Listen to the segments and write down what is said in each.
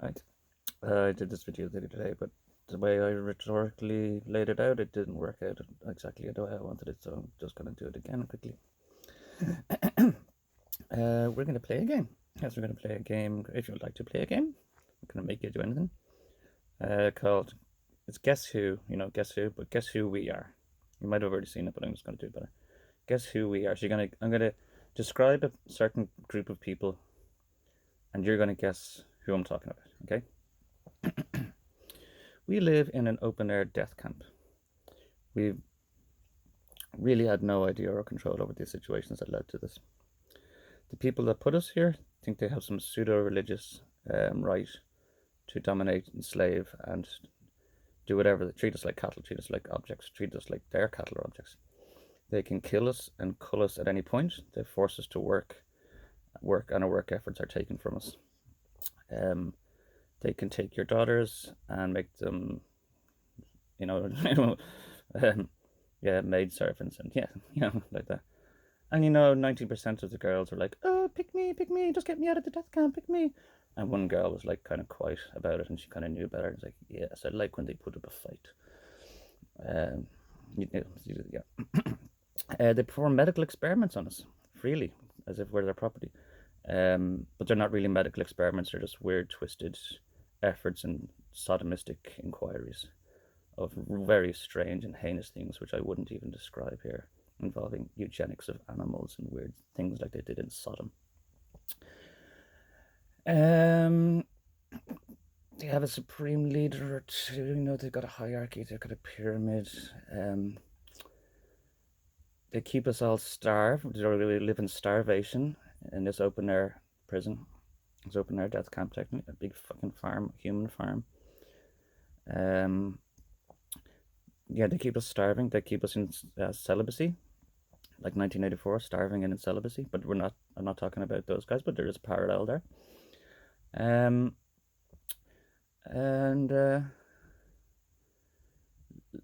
Right. I did this video the other day, but the way I rhetorically laid it out, it didn't work out exactly the way I wanted it, so I'm just going to do it again quickly. We're going to play a game. Yes, we're going to play a game. If you would like to play a game, I'm going to make you do anything. Called, it's Guess Who, Guess Who, but Guess Who We Are. You might have already seen it, but I'm just going to do it better. Guess Who We Are. So I'm going to describe a certain group of people, and you're going to guess who I'm talking about, okay? We live in an open-air death camp. We really had no idea or control over the situations that led to this. The people that put us here think they have some pseudo-religious right to dominate, enslave, and do whatever. They treat us like cattle, treat us like objects, treat us like their cattle or objects. They can kill us and cull us at any point. They force us to work, and our work efforts are taken from us. They can take your daughters and make them, maid servants and like that. And 90% of the girls are like, oh, pick me, just get me out of the death camp, pick me. And one girl was like kind of quiet about it, and she kind of knew better. It's like, yes, I like when they put up a fight. They perform medical experiments on us freely, as if we're their property. But they're not really medical experiments. They're just weird, twisted efforts and sodomistic inquiries of very strange and heinous things, which I wouldn't even describe here, involving eugenics of animals and weird things like they did in Sodom. They have a supreme leader or two. They've got a hierarchy. They've got a pyramid. They keep us all starved. They really live in starvation in this open air prison. It's open air death camp, technically, a big fucking farm, human farm. They keep us starving. They keep us in celibacy, like 1984, starving and in celibacy. But I'm not talking about those guys, but there is a parallel there. And a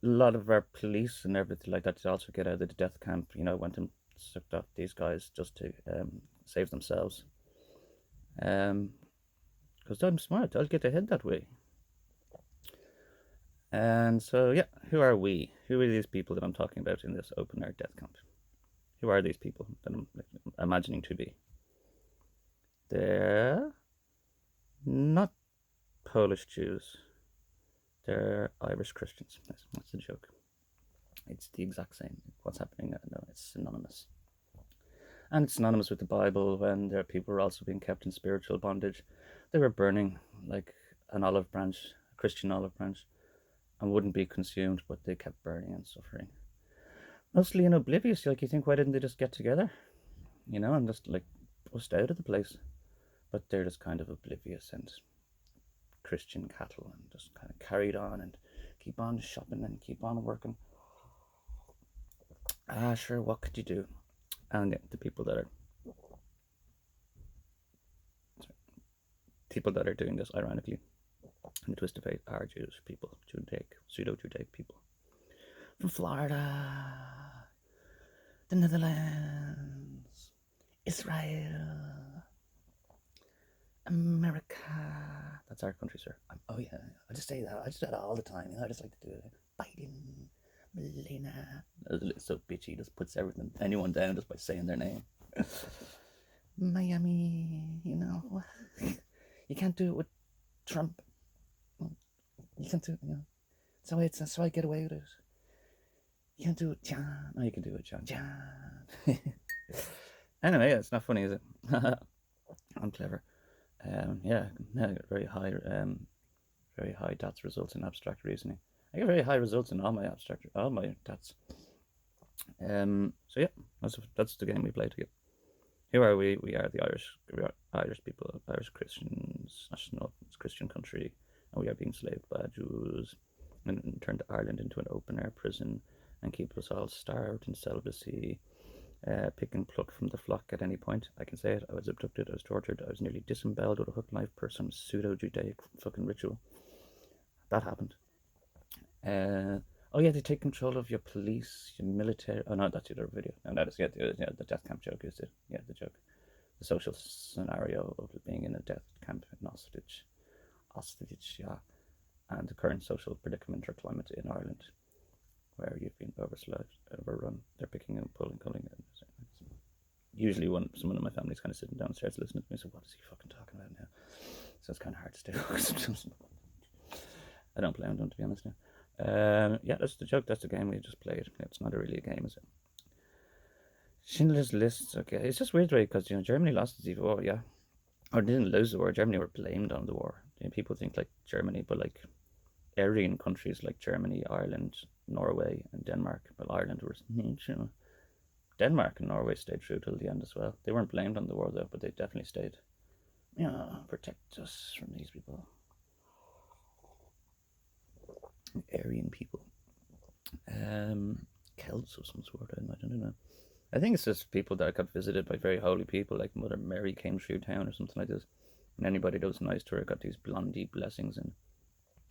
lot of our police and everything like that also get out of the death camp, went and sucked off these guys just to save themselves. Because I'm smart, I'll get ahead that way. And so, who are we? Who are these people that I'm talking about in this open air death camp? Who are these people that I'm imagining to be? They're not Polish Jews. They're Irish Christians. That's a joke. It's the exact same. What's happening? No, it's synonymous. And it's synonymous with the Bible when their people were also being kept in spiritual bondage. They were burning like an olive branch, a Christian olive branch, and wouldn't be consumed, but they kept burning and suffering. Mostly oblivious. Like, you think, why didn't they just get together? And just like bust out of the place. But they're just kind of oblivious and Christian cattle, and just kind of carried on and keep on shopping and keep on working. Sure, what could you do? And the people that are doing this, ironically, in the twist of fate, are Jewish people, pseudo-Judaic people from Florida, the Netherlands, Israel, America. That's our country, sir. Oh yeah, I just say that. I just say that all the time. I just like to do it. Biden, Melina. It's so bitchy. Just puts anyone down just by saying their name. Miami. You can't do it with Trump. You can't do it. That's why I get away with it. You can't do it, John. No, you can do it, John. Anyway, it's not funny, is it? I'm clever. Very high DATS results in abstract reasoning. I get very high results in all my DATS. That's the game we play together. Who are we? We are the Irish people, Irish Christians, national Christian country, and we are being enslaved by Jews and turned Ireland into an open air prison and keep us all starved in celibacy. Pick and pluck from the flock at any point. I can say it. I was abducted, I was tortured, I was nearly disemboweled with a hook knife per some pseudo-Judaic fucking ritual. That happened. They take control of your police, your military. Oh no, that's the other video. No, that is the death camp joke is it? The joke. The social scenario of being in a death camp in Auschwitz. hostage, yeah, and the current social predicament or climate in Ireland, where you've been overrun. They're picking and pulling, calling it. Usually, when someone in my family's kind of sitting downstairs listening to me, so what is he fucking talking about now? So it's kind of hard to stay focused. I don't blame them, to be honest. Now, yeah, that's the joke. That's the game we just played. It's not really a game, is it? Schindler's List. Okay, it's just weird, right? Because Germany lost the war, yeah, or didn't lose the war. Germany were blamed on the war. People think like Germany, but like Aryan countries like Germany, Ireland, Norway, and Denmark. Well, Ireland was neutral. Denmark and Norway stayed true till the end as well. They weren't blamed on the war though, but they definitely stayed. Yeah, protect us from these people. Aryan people. Celts of some sort, I don't know. I think it's just people that got visited by very holy people, like Mother Mary came through town or something like this. And anybody that was nice to her got these blondie blessings, and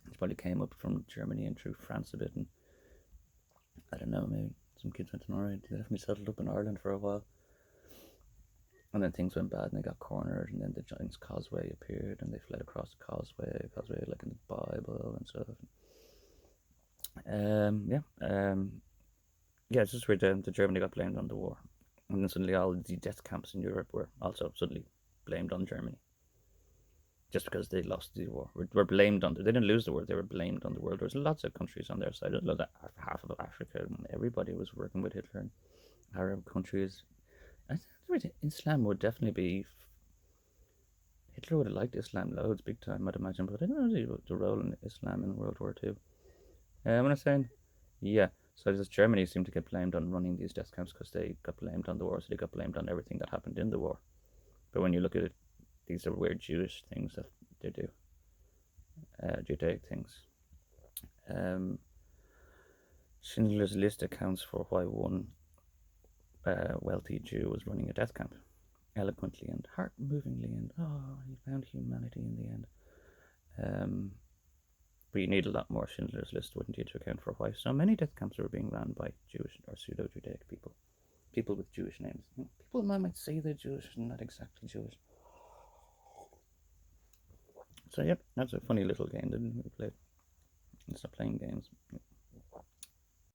she probably came up from Germany and through France a bit, and I don't know, maybe some kids went to Norway. They definitely settled up in Ireland for a while. And then things went bad and they got cornered, and then the Giant's Causeway appeared and they fled across the causeway like in the Bible and stuff. Yeah, it's just weird. The Germany got blamed on the war, and then suddenly all the death camps in Europe were also suddenly blamed on Germany, just because they lost the war. Were blamed on. They didn't lose the war; they were blamed on the war. There was lots of countries on their side. Half of Africa, and everybody was working with Hitler. And Arab countries. I think Islam would definitely be. Hitler would have liked Islam loads, big time, I'd imagine. But I don't know the role in Islam in World War II. What I'm saying, yeah. So just Germany seemed to get blamed on running these death camps because they got blamed on the war, so they got blamed on everything that happened in the war. But when you look at it, these are weird Jewish things that they do, Judaic things. Schindler's List accounts for why one wealthy Jew was running a death camp, eloquently and heart-movingly, and he found humanity in the end. But you need a lot more Schindler's List, wouldn't you, to account for why so many death camps were being run by Jewish or pseudo-Judaic people. People with Jewish names. People might say they're Jewish and not exactly Jewish. So, yep, that's a funny little game that we played. Let's stop playing games.